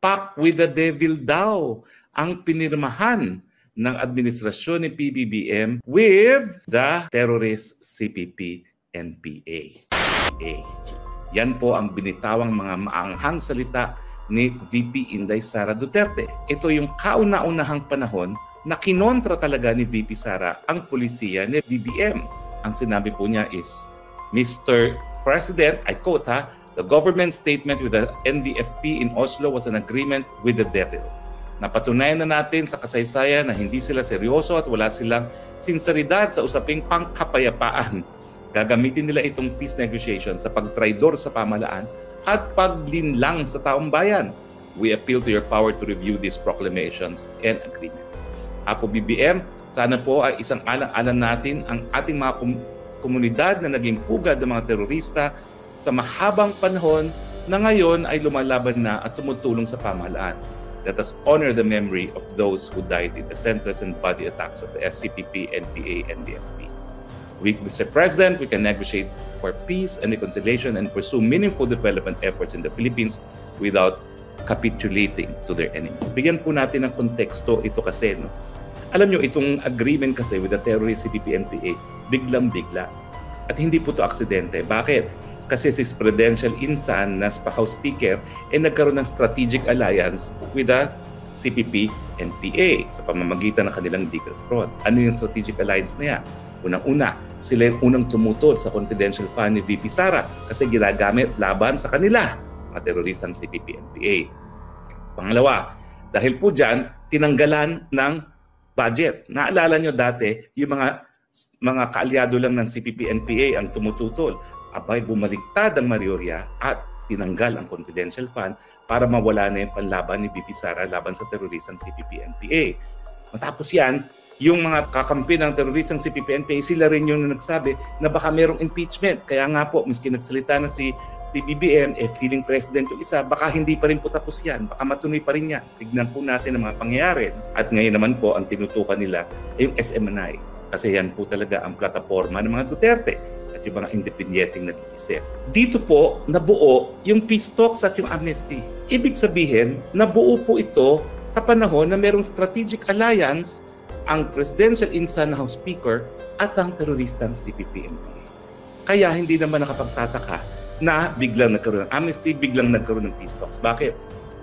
Pact with the devil daw ang pinirmahan ng administrasyon ni PBBM with the terrorist CPP-NPA. Yan po ang binitawang mga maanghang salita ni VP Inday Sara Duterte. Ito yung kauna-unahang panahon na kinontra talaga ni VP Sara ang pulisiya ni BBM. Ang sinabi po niya is, Mr. President, I quote the government statement with the NDFP in Oslo was an agreement with the devil. Napatunayan na natin sa kasaysayan na hindi sila seryoso at wala silang sinseridad sa usaping pangkapayapaan. Gagamitin nila itong peace negotiation sa pagtraidor sa pamahalaan at paglinlang sa taong bayan. We appeal to your power to review these proclamations and agreements. Apo BBM, sana po ay isang alang-alang natin ang ating mga komunidad na naging pugad ng mga terorista sa mahabang panahon na ngayon ay lumalaban na at tumutulong sa pamahalaan. Let us honor the memory of those who died in the senseless and bloody attacks of the SCPP, NPA, and DFP. Mr. President, we can negotiate for peace and reconciliation and pursue meaningful development efforts in the Philippines without capitulating to their enemies. Bigyan po natin ng konteksto ito kasi. No? Alam nyo, itong agreement kasi with the terrorist CPP-NPA, biglang-bigla. At hindi po ito aksidente. Bakit? Kasi si Presidential Insan na House Speaker ay nagkaroon ng strategic alliance with the CPP-NPA sa pamamagitan ng kanilang legal fraud. Ano yung strategic alliance na yan? Unang-una, sila yung unang tumutol sa confidential fund ni VP Sara kasi ginagamit laban sa kanila, mga teroristang CPP-NPA. Pangalawa, dahil po dyan, tinanggalan ng budget. Naalala nyo dati, yung mga kaalyado lang ng CPP-NPA ang tumututol. Abay, bumaliktad ang Marioria at tinanggal ang confidential fund para mawala na yung panlaban ni VP Sara laban sa teroristang CPP-NPA. Matapos yan, yung mga kakampi ng teroristang CPP-NPA, sila rin yung nagsabi na baka merong impeachment. Kaya nga po, miski nagsalita na si PBBM, feeling president yung isa, baka hindi pa rin po tapos yan. Baka matuloy pa rin yan. Tignan po natin ang mga pangyayari. At ngayon naman po, ang tinutukan nila ay yung SMNI. Kasi yan po talaga ang plataforma ng mga Duterte at yung mga independyenteng nag-iisip. Dito po, nabuo yung peace talks at yung amnesty. Ibig sabihin, nabuo po ito sa panahon na merong strategic alliance ang Presidential Insan na House Speaker at ang teroristang CPP-NPA. Kaya hindi naman nakapagtataka na biglang nagkaroon ng amnesty, biglang nagkaroon ng peace talks. Bakit?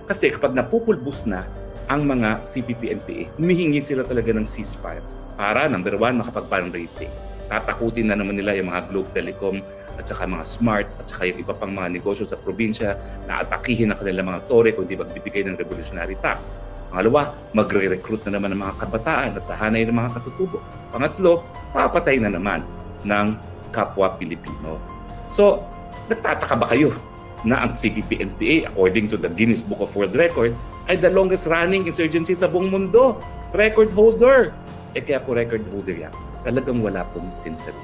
Kasi kapag napupulbos na ang mga CPP-NPA, humihingi sila talaga ng ceasefire para, number one, makapag-fundraising. Tatakutin na naman nila yung mga Globe Telecom at saka mga Smart at saka yung iba pang mga negosyo sa probinsya na atakihin ang kanilang mga tore kung hindi magbibigay ng revolutionary tax. Pangalawa, magre-recruit na naman ng mga kabataan at sahanay ng mga katutubo. Pangatlo, papatay na naman ng kapwa Pilipino. So, nagtataka ba kayo na ang CPP-NPA, according to the Guinness Book of World Record, ay the longest running insurgency sa buong mundo? Record holder! Kaya po record holder yan, talagang wala pong sinseridad.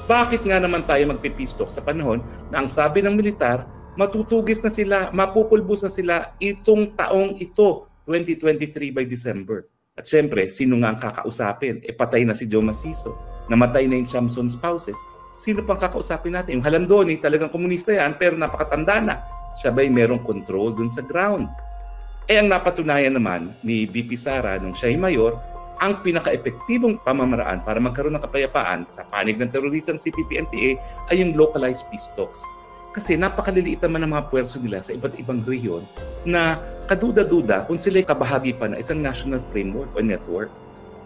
Bakit nga naman tayo magpipeace talk sa panahon na ang sabi ng militar, matutugis na sila, mapupulbos na sila itong taong ito, 2023 by December. At syempre, sino nga ang kakausapin? Patay na si Joe Macizo, namatay na yung Samson spouses. Sino pang kakausapin natin? Yung Halandoni, talagang komunista yan, pero napakatanda na. Siya ba'y merong control dun sa ground? Ang napatunayan naman ni VP Sara nung siya'y mayor, ang pinaka-epektibong pamamaraan para magkaroon ng kapayapaan sa panig ng teroristang CPP-NPA ay yung localized peace talks. Kasi napakaliliit naman ang mga puwerso nila sa iba't ibang rehiyon na kaduda-duda kung sila'y kabahagi pa na isang national framework o network.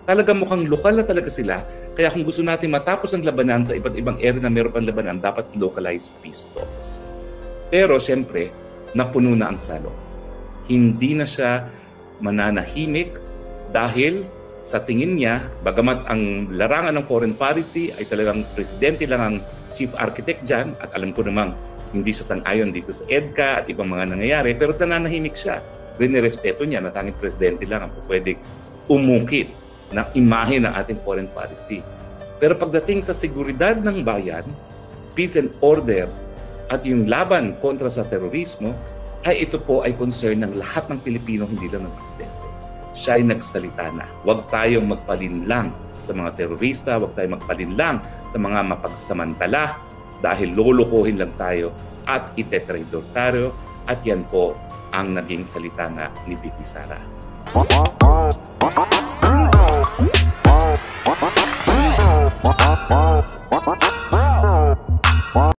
Talagang mukhang lokal na talaga sila. Kaya kung gusto natin matapos ang labanan sa iba't ibang area na meron pang labanan, dapat localized peace talks. Pero siyempre, napuno na ang salot. Hindi na siya mananahimik dahil sa tingin niya, bagamat ang larangan ng foreign policy ay talagang presidente lang ang chief architect dyan, at alam ko namang hindi siya sang-ayon dito sa EDCA at ibang mga nangyayari, pero nananahimik siya. Rinirespeto niya na tanging presidente lang ang pwedeng umungkit ng imahe ng ating foreign policy. Pero pagdating sa seguridad ng bayan, peace and order, at yung laban kontra sa terorismo, ay ito po ay concern ng lahat ng Pilipino, hindi lang ng presidente. Siya ay nagsalita na. Huwag tayong magpalinlang sa mga terorista, huwag tayong magpalinlang sa mga mapagsamantala dahil lulukuhin lang tayo at itetraidor tayo. At yan po ang naging salita nga ni VP Sara.